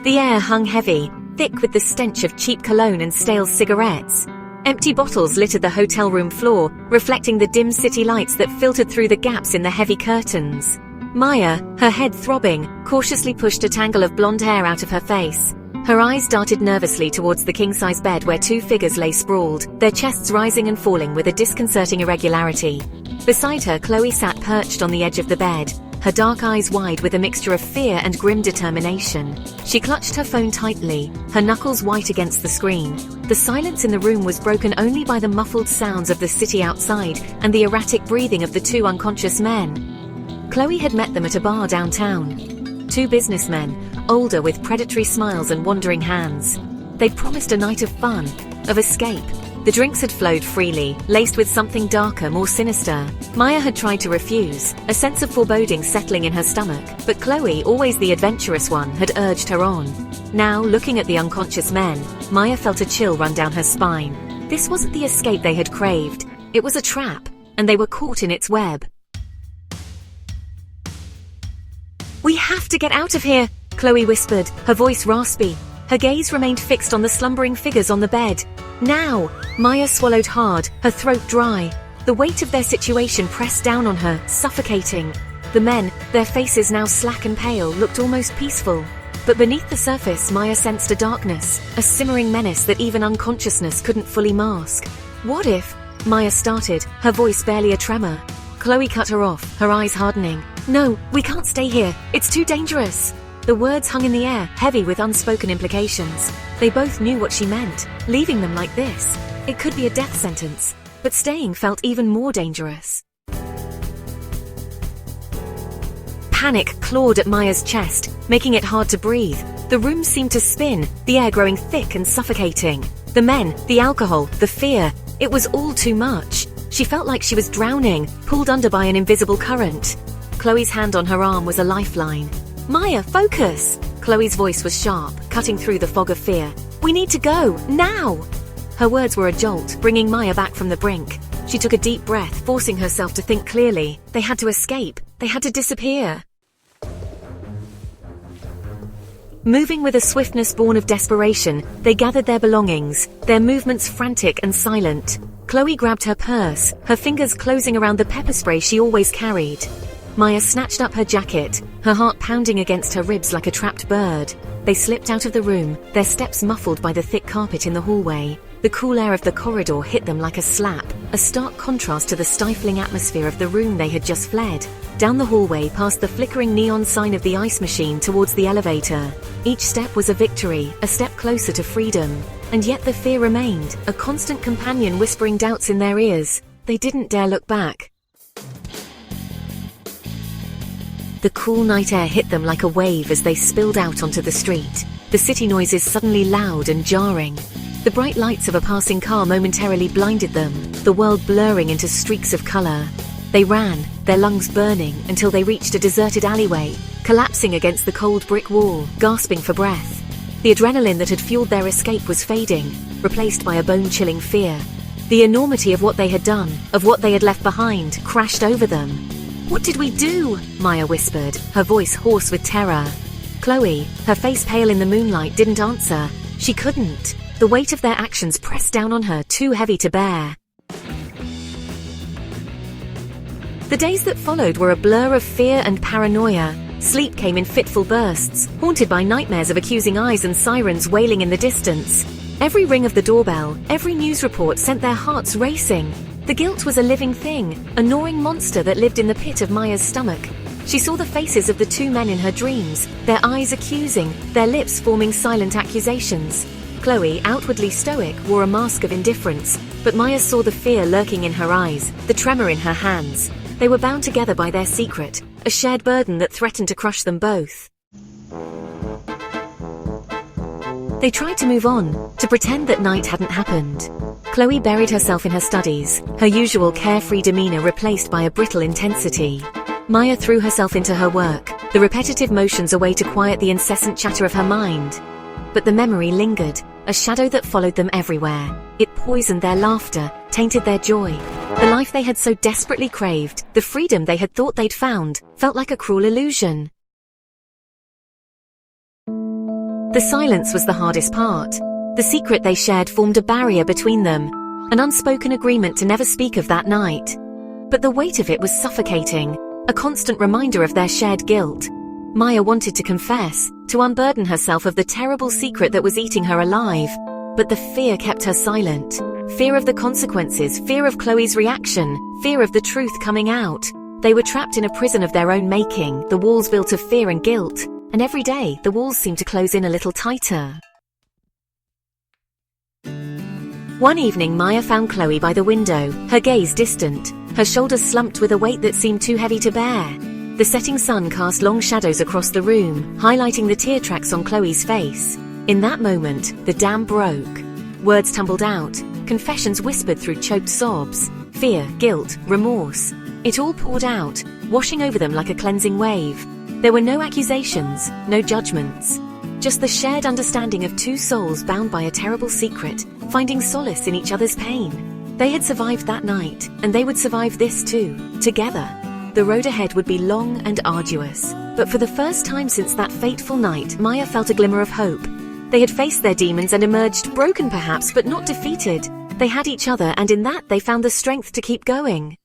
The air hung heavy, thick with the stench of cheap cologne and stale cigarettes. Empty bottles littered the hotel room floor, reflecting the dim city lights that filtered through the gaps in the heavy curtains. Maya, her head throbbing, cautiously pushed a tangle of blonde hair out of her face. Her eyes darted nervously towards the king-size bed where two figures lay sprawled, their chests rising and falling with a disconcerting irregularity. Beside her, Chloe sat perched on the edge of the bed, her dark eyes wide with a mixture of fear and grim determination. She clutched her phone tightly, her knuckles white against the screen. The silence in the room was broken only by the muffled sounds of the city outside and the erratic breathing of the two unconscious men. Chloe had met them at a bar downtown. Two businessmen, older with predatory smiles and wandering hands. They'd promised a night of fun, of escape. The drinks had flowed freely, laced with something darker, more sinister. Maya had tried to refuse, a sense of foreboding settling in her stomach, but Chloe, always the adventurous one, had urged her on. Now, looking at the unconscious men, Maya felt a chill run down her spine. This wasn't the escape they had craved. It was a trap, and they were caught in its web. "We have to get out of here," Chloe whispered, her voice raspy. Her gaze remained fixed on the slumbering figures on the bed. Now! Maya swallowed hard, her throat dry. The weight of their situation pressed down on her, suffocating. The men, their faces now slack and pale, looked almost peaceful. But beneath the surface, Maya sensed a darkness, a simmering menace that even unconsciousness couldn't fully mask. "What if—" Maya started, her voice barely a tremor. Chloe cut her off, her eyes hardening. "No, we can't stay here. It's too dangerous." The words hung in the air, heavy with unspoken implications. They both knew what she meant. Leaving them like this, it could be a death sentence. But staying felt even more dangerous. Panic clawed at Maya's chest, making it hard to breathe. The room seemed to spin, the air growing thick and suffocating. The men, the alcohol, the fear, it was all too much. She felt like she was drowning, pulled under by an invisible current. Chloe's hand on her arm was a lifeline. "Maya, focus!" Chloe's voice was sharp, cutting through the fog of fear. "We need to go, now!" Her words were a jolt, bringing Maya back from the brink. She took a deep breath, forcing herself to think clearly. They had to escape. They had to disappear. Moving with a swiftness born of desperation, they gathered their belongings, their movements frantic and silent. Chloe grabbed her purse, her fingers closing around the pepper spray she always carried. Maya snatched up her jacket, her heart pounding against her ribs like a trapped bird. They slipped out of the room, their steps muffled by the thick carpet in the hallway. The cool air of the corridor hit them like a slap, a stark contrast to the stifling atmosphere of the room they had just fled. Down the hallway, past the flickering neon sign of the ice machine towards the elevator. Each step was a victory, a step closer to freedom. And yet the fear remained, a constant companion whispering doubts in their ears. They didn't dare look back. The cool night air hit them like a wave as they spilled out onto the street. The city noises suddenly loud and jarring. The bright lights of a passing car momentarily blinded them, the world blurring into streaks of color. They ran, their lungs burning, until they reached a deserted alleyway, collapsing against the cold brick wall, gasping for breath. The adrenaline that had fueled their escape was fading, replaced by a bone-chilling fear. The enormity of what they had done, of what they had left behind, crashed over them. "What did we do?" Maya whispered, her voice hoarse with terror. Chloe, her face pale in the moonlight, didn't answer. She couldn't. The weight of their actions pressed down on her, too heavy to bear. The days that followed were a blur of fear and paranoia. Sleep came in fitful bursts, haunted by nightmares of accusing eyes and sirens wailing in the distance. Every ring of the doorbell, every news report sent their hearts racing. The guilt was a living thing, a gnawing monster that lived in the pit of Maya's stomach. She saw the faces of the two men in her dreams, their eyes accusing, their lips forming silent accusations. Chloe, outwardly stoic, wore a mask of indifference, but Maya saw the fear lurking in her eyes, the tremor in her hands. They were bound together by their secret, a shared burden that threatened to crush them both. They tried to move on, to pretend that night hadn't happened. Chloe buried herself in her studies, her usual carefree demeanor replaced by a brittle intensity. Maya threw herself into her work, the repetitive motions a way to quiet the incessant chatter of her mind. But the memory lingered, a shadow that followed them everywhere. It poisoned their laughter, tainted their joy. The life they had so desperately craved, the freedom they had thought they'd found, felt like a cruel illusion. The silence was the hardest part. The secret they shared formed a barrier between them, an unspoken agreement to never speak of that night. But the weight of it was suffocating, a constant reminder of their shared guilt. Maya wanted to confess, to unburden herself of the terrible secret that was eating her alive. But the fear kept her silent. Fear of the consequences, fear of Chloe's reaction, fear of the truth coming out. They were trapped in a prison of their own making, the walls built of fear and guilt, and every day the walls seemed to close in a little tighter. One evening Maya found Chloe by the window, her gaze distant, her shoulders slumped with a weight that seemed too heavy to bear. The setting sun cast long shadows across the room, highlighting the tear tracks on Chloe's face. In that moment, the dam broke. Words tumbled out, confessions whispered through choked sobs. Fear, guilt, remorse. It all poured out, washing over them like a cleansing wave. There were no accusations, no judgments. Just the shared understanding of two souls bound by a terrible secret, finding solace in each other's pain. They had survived that night, and they would survive this too, together. The road ahead would be long and arduous, but for the first time since that fateful night, Maya felt a glimmer of hope. They had faced their demons and emerged broken perhaps, but not defeated. They had each other, and in that they found the strength to keep going.